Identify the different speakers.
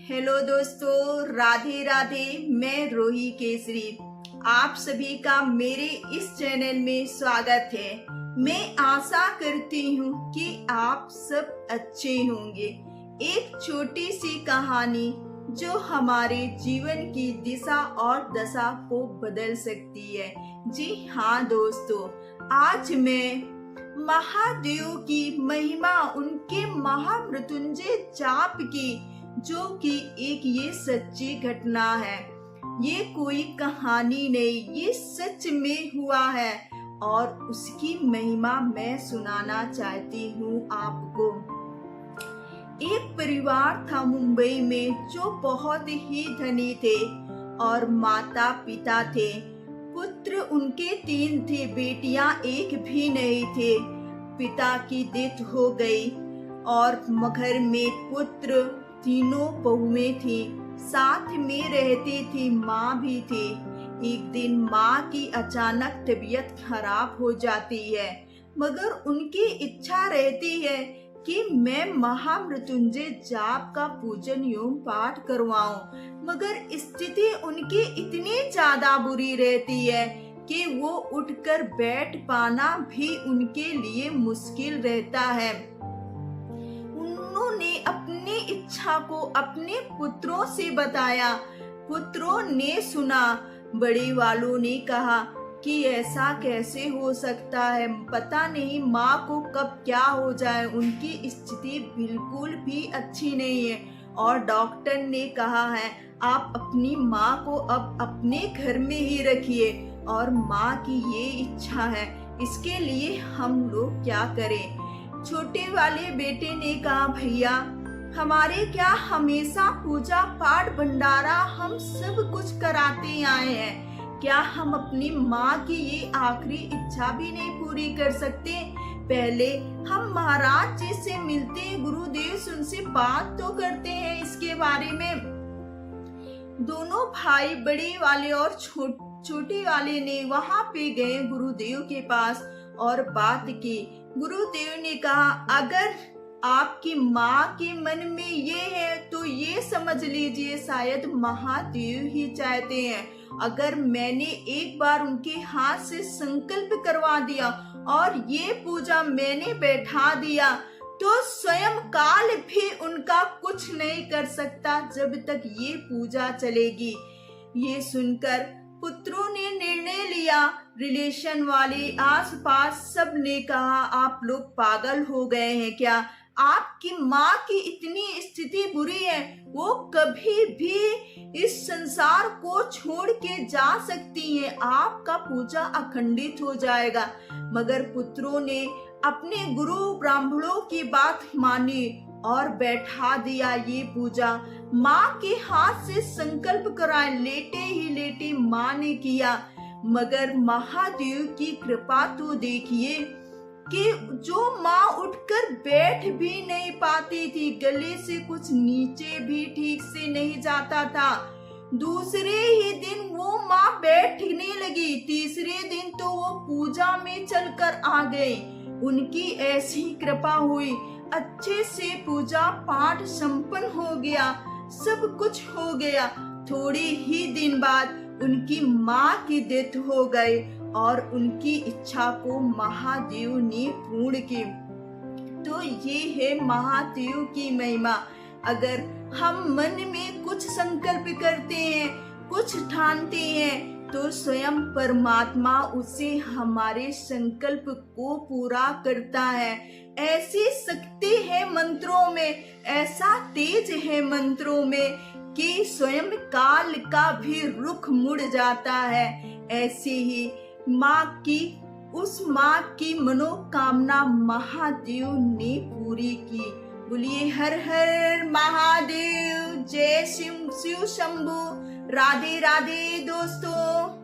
Speaker 1: Hello दोस्तों, राधे राधे। मैं रोही केसरी, आप सभी का मेरे इस चैनल में स्वागत है। मैं आशा करती हूँ कि आप सब अच्छे होंगे। एक छोटी सी कहानी जो हमारे जीवन की दिशा और दशा को बदल सकती है। जी हाँ दोस्तों, आज मैं महादेव की महिमा, उनके महामृत्युंजय जाप की, जो कि एक ये सच्ची घटना है। ये कोई कहानी नहीं, ये सच में हुआ है और उसकी महिमा मैं सुनाना चाहती हूँ आपको। एक परिवार था मुंबई में जो बहुत ही धनी थे और माता पिता थे। पुत्र उनके 3 थे, बेटियां एक भी नहीं थे। पिता की डेथ हो गई और घर में पुत्र 3 बहुएं थी, साथ में रहती थी, माँ भी थी। एक दिन माँ की अचानक तबीयत खराब हो जाती है, मगर उनकी इच्छा रहती है कि मैं महामृत्युंजय जाप का पूजन एवं पाठ करवाऊं, मगर स्थिति उनकी इतनी ज्यादा बुरी रहती है कि वो उठकर बैठ पाना भी उनके लिए मुश्किल रहता है। उन्होंने अपनी इच्छा को अपने पुत्रों से बताया। पुत्रों ने सुना। बड़े वालों ने कहा कि ऐसा कैसे हो सकता है, पता नहीं माँ को कब क्या हो जाए, उनकी स्थिति बिल्कुल भी अच्छी नहीं है। और डॉक्टर ने कहा है आप अपनी माँ को अब अपने घर में ही रखिए और माँ की ये इच्छा है, इसके लिए हम लोग क्या करें। छोटे वाले बेटे ने कहा भैया, हमारे क्या हमेशा पूजा पाठ भंडारा हम सब कुछ कराते आए हैं, क्या हम अपनी माँ की ये आखिरी इच्छा भी नहीं पूरी कर सकते। पहले हम महाराज जी से मिलते, गुरुदेव से उनसे बात तो करते हैं इसके बारे में। दोनों भाई, बड़े वाले और छोटे वाले ने वहां पे गए गुरुदेव के पास और बात की। गुरुदेव ने कहा अगर आपकी माँ के मन में ये है तो ये समझ लीजिए शायद महादेव ही चाहते हैं। अगर मैंने एक बार उनके हाथ से संकल्प करवा दिया और ये पूजा मैंने बैठा दिया तो स्वयं काल भी उनका कुछ नहीं कर सकता जब तक ये पूजा चलेगी। ये सुनकर पुत्रों ने निर्णय लिया। रिलेशन वाले, आसपास सब ने कहा आप लोग पागल हो गए हैं क्या, आपकी माँ की इतनी स्थिति बुरी है, वो कभी भी इस संसार को छोड़ के जा सकती हैं, आपका पूजा अखंडित हो जाएगा। मगर पुत्रों ने अपने गुरु ब्राह्मणों की बात मानी और बैठा दिया ये पूजा। माँ के हाथ से संकल्प कराए, लेटे ही लेटे माँ ने किया। मगर महादेव की कृपा तो देखिए कि जो माँ उठकर बैठ भी नहीं पाती थी, गले से कुछ नीचे भी ठीक से नहीं जाता था। दूसरे ही दिन वो माँ बैठने लगी, तीसरे दिन तो वो पूजा में चलकर आ गई। उनकी ऐसी कृपा हुई, अच्छे से पूजा पाठ संपन्न हो गया, सब कुछ हो गया। थोड़े ही दिन बाद उनकी माँ की डेथ हो गई और उनकी इच्छा को महादेव ने पूर्ण की। तो ये है महादेव की महिमा। अगर हम मन में कुछ संकल्प करते हैं, कुछ ठानते हैं, तो स्वयं परमात्मा उसे हमारे संकल्प को पूरा करता है। ऐसी शक्ति है मंत्रों में, ऐसा तेज है मंत्रों में कि स्वयं काल का भी रुख मुड़ जाता है। ऐसी ही उस माँ की मनोकामना महादेव ने पूरी की। बोलिए हर हर महादेव, जय शिव शंभू। राधे राधे दोस्तों।